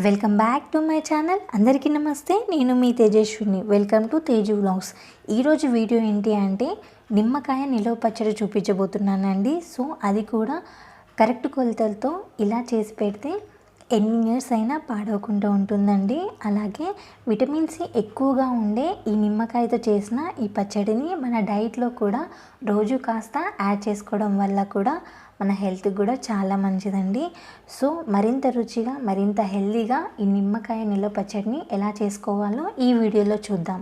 Welcome back to my channel. అందరికీ నమస్తే. నేను మీ Tejaswini. Welcome to Teju vlogs. ఈరోజు వీడియో ఏంటి అంటే నిమ్మకాయ నిలవ పచ్చడి చూపించబోతున్నానండి. సో అది కూడా కరెక్ట్ కొలతలతో ఇలా చేసి పెడితే ఎన్ని ఇయర్స్ అయినా పాడవకుండా ఉంటుందండి. అలాగే విటమిన్ సి ఎక్కువగా ఉండే ఈ నిమ్మకాయతో చేసిన ఈ పచ్చడిని మన డైట్లో కూడా రోజు కాస్త యాడ్ చేసుకోవడం వల్ల కూడా మన హెల్త్కి కూడా చాలా మంచిదండి. సో మరింత రుచిగా మరింత హెల్తీగా ఈ నిమ్మకాయ నిల్వ పచ్చడిని ఎలా చేసుకోవాలో ఈ వీడియోలో చూద్దాం.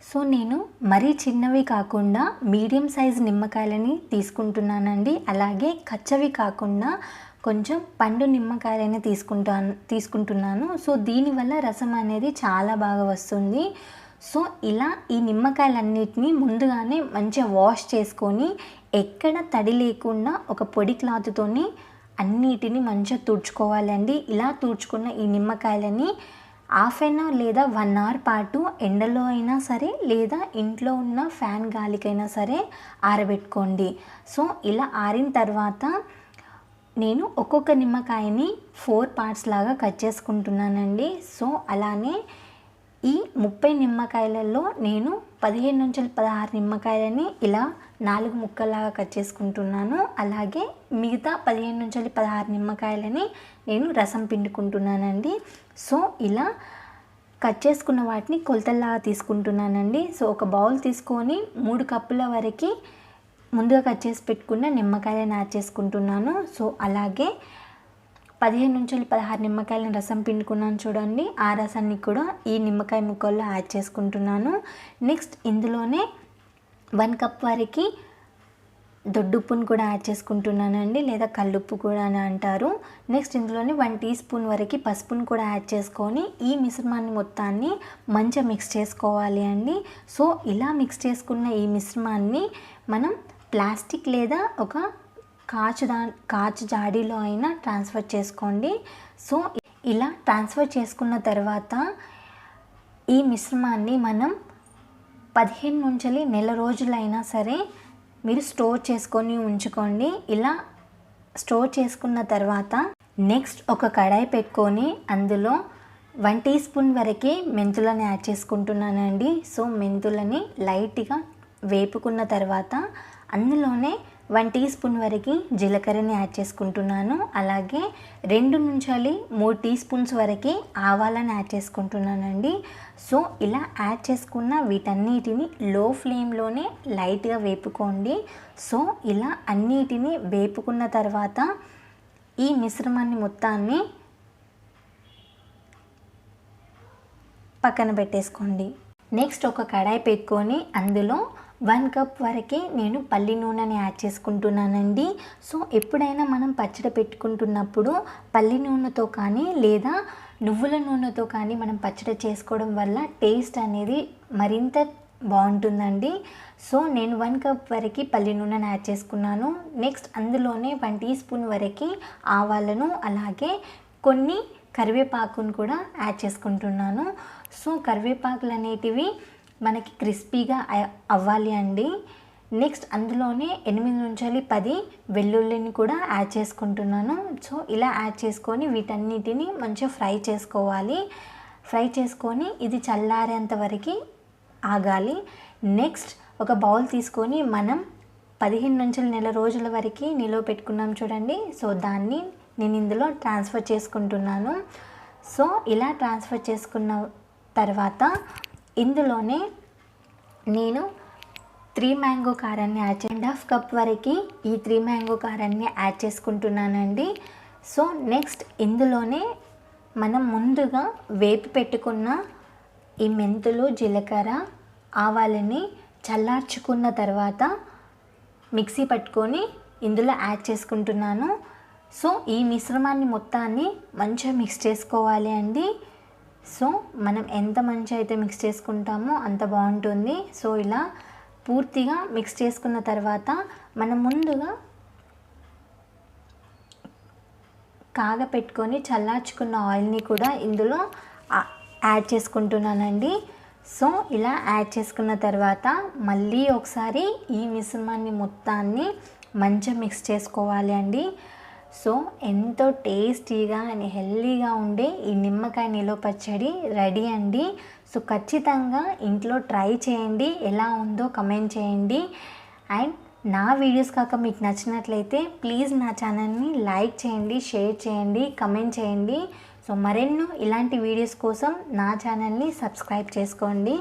సో నేను మరీ చిన్నవి కాకుండా మీడియం సైజ్ నిమ్మకాయలని తీసుకుంటున్నానండి. అలాగే కచ్చవి కాకుండా కొంచెం పండు నిమ్మకాయలని తీసుకుంటున్నాను. సో దీనివల్ల రసం అనేది చాలా బాగా వస్తుంది. సో ఇలా ఈ నిమ్మకాయలన్నిటినీ ముందుగానే మంచిగా వాష్ చేసుకొని ఎక్కడ తడి లేకుండా ఒక పొడి క్లాత్తోని అన్నిటిని మంచిగా తుడుచుకోవాలండి. ఇలా తుడుచుకున్న ఈ నిమ్మకాయలని హాఫ్ అన్ అవర్ లేదా 1 అవర్ పాటు ఎండలో అయినా సరే లేదా ఇంట్లో ఉన్న ఫ్యాన్ గాలికైనా సరే ఆరబెట్టుకోండి. సో ఇలా ఆరిన తర్వాత నేను ఒక్కొక్క నిమ్మకాయని 4 పార్ట్స్ లాగా కట్ చేసుకుంటున్నానండి. సో అలానే ఈ 30 నిమ్మకాయలలో నేను 15 నుంచి 16 నిమ్మకాయలని ఇలా 4 ముక్కల్లాగా కట్ చేసుకుంటున్నాను. అలాగే మిగతా 15 నుంచి 16 నిమ్మకాయలని నేను రసం పిండుకుంటున్నానండి. సో ఇలా కట్ చేసుకున్న వాటిని కొలతల్లాగా తీసుకుంటున్నానండి. సో ఒక బౌల్ తీసుకొని 3 కప్పుల వరకు ముందుగా కట్ చేసి పెట్టుకున్న నిమ్మకాయలను యాడ్ చేసుకుంటున్నాను. సో అలాగే 15 నుంచి 16 నిమ్మకాయలను రసం పిండుకున్నాను చూడండి. ఆ రసాన్ని కూడా ఈ నిమ్మకాయ ముక్కల్లో యాడ్ చేసుకుంటున్నాను. నెక్స్ట్ ఇందులోనే 1 కప్ వరకు దొడ్డుప్పును కూడా యాడ్ చేసుకుంటున్నానండి, లేదా కల్లుప్పు కూడా అని అంటారు. నెక్స్ట్ ఇందులోనే 1 టీ స్పూన్ వరకు పసుపును కూడా యాడ్ చేసుకొని ఈ మిశ్రమాన్ని మొత్తాన్ని మంచిగా మిక్స్ చేసుకోవాలి అండి. సో ఇలా మిక్స్ చేసుకున్న ఈ మిశ్రమాన్ని మనం ప్లాస్టిక్ లేదా ఒక కాచు జాడీలో అయినా ట్రాన్స్ఫర్ చేసుకోండి. సో ఇలా ట్రాన్స్ఫర్ చేసుకున్న తర్వాత ఈ మిశ్రమాన్ని మనం 15 నుంచి నెల రోజులైనా సరే మీరు స్టోర్ చేసుకొని ఉంచుకోండి. ఇలా స్టోర్ చేసుకున్న తర్వాత నెక్స్ట్ ఒక కడాయి పెట్టుకొని అందులో 1 టీ స్పూన్ వరకు మెంతులను యాడ్ చేసుకుంటున్నానండి. సో మెంతులని లైట్గా వేపుకున్న తర్వాత అందులోనే 1 టీ స్పూన్ వరకు జీలకర్రని యాడ్ చేసుకుంటున్నాను. అలాగే 2 నుంచి 3 టీ స్పూన్స్ వరకు ఆవాలను యాడ్ చేసుకుంటున్నానండి. సో ఇలా యాడ్ చేసుకున్న వీటన్నిటిని లో ఫ్లేమ్లోనే లైట్గా వేపుకోండి. సో ఇలా అన్నిటిని వేపుకున్న తర్వాత ఈ మిశ్రమాన్ని మొత్తాన్ని పక్కన పెట్టేసుకోండి. నెక్స్ట్ ఒక కడాయి పెట్టుకొని అందులో 1 కప్ వరకు నేను పల్లి నూనెని యాడ్ చేసుకుంటున్నానండి. సో ఎప్పుడైనా మనం పచ్చడి పెట్టుకుంటున్నప్పుడు పల్లి నూనెతో కానీ లేదా నువ్వుల నూనెతో కానీ మనం పచ్చడి చేసుకోవడం వల్ల టేస్ట్ అనేది మరింత బాగుంటుందండి. సో నేను 1 కప్ వరకు పల్లి నూనెని యాడ్ చేసుకున్నాను. నెక్స్ట్ అందులోనే 1 టీ స్పూన్ వరకు ఆవాలను అలాగే కొన్ని కరివేపాకును కూడా యాడ్ చేసుకుంటున్నాను. సో కరివేపాకులు అనేటివి మనకి క్రిస్పీగా అవ్వాలి అండి. నెక్స్ట్ అందులోనే 8 నుంచి 10 వెల్లుల్లిని కూడా యాడ్ చేసుకుంటున్నాను. సో ఇలా యాడ్ చేసుకొని వీటన్నిటిని మంచిగా ఫ్రై చేసుకోవాలి. ఫ్రై చేసుకొని ఇది చల్లారేంత వరకు ఆగాలి. నెక్స్ట్ ఒక బౌల్ తీసుకొని మనం 15 నుంచి నెల రోజుల వరకు నిలువ పెట్టుకున్నాం చూడండి. సో దాన్ని నేను ఇందులో ట్రాన్స్ఫర్ చేసుకుంటున్నాను. సో ఇలా ట్రాన్స్ఫర్ చేసుకున్న తర్వాత ఇందులోనే నేను 3 మ్యాంగో కారాన్ని యాడ్ 1/2 కప్ వరకు ఈ 3 మ్యాంగో కారాన్ని యాడ్ చేసుకుంటున్నానండి. సో నెక్స్ట్ ఇందులోనే మనం ముందుగా వేపి పెట్టుకున్న ఈ మెంతులు జీలకర్ర ఆవాలని చల్లార్చుకున్న తర్వాత మిక్సీ పట్టుకొని ఇందులో యాడ్ చేసుకుంటున్నాను. సో ఈ మిశ్రమాన్ని మొత్తాన్ని మంచిగా మిక్స్ చేసుకోవాలి అండి. సో మనం ఎంత మంచిగా అయితే మిక్స్ చేసుకుంటామో అంత బాగుంటుంది. సో ఇలా పూర్తిగా మిక్స్ చేసుకున్న తర్వాత మనం ముందుగా కాగపెట్టుకొని చల్లార్చుకున్న ఆయిల్ని కూడా ఇందులో యాడ్ చేసుకుంటున్నానండి. సో ఇలా యాడ్ చేసుకున్న తర్వాత మళ్ళీ ఒకసారి ఈ మిశ్రమాన్ని మొత్తాన్ని మంచిగా మిక్స్ చేసుకోవాలి అండి. సో ఎంతో టేస్టీగా అండ్ హెల్తీగా ఉండే ఈ నిమ్మకాయ నిల్వ పచ్చడి రెడీ అండి. సో ఖచ్చితంగా ఇంట్లో ట్రై చేయండి, ఎలా ఉందో కమెంట్ చేయండి. అండ్ నా వీడియోస్ కాక మీకు నచ్చినట్లయితే ప్లీజ్ నా ఛానల్ని లైక్ చేయండి, షేర్ చేయండి, కమెంట్ చేయండి. సో మరెన్నో ఇలాంటి వీడియోస్ కోసం నా ఛానల్ని సబ్స్క్రైబ్ చేసుకోండి.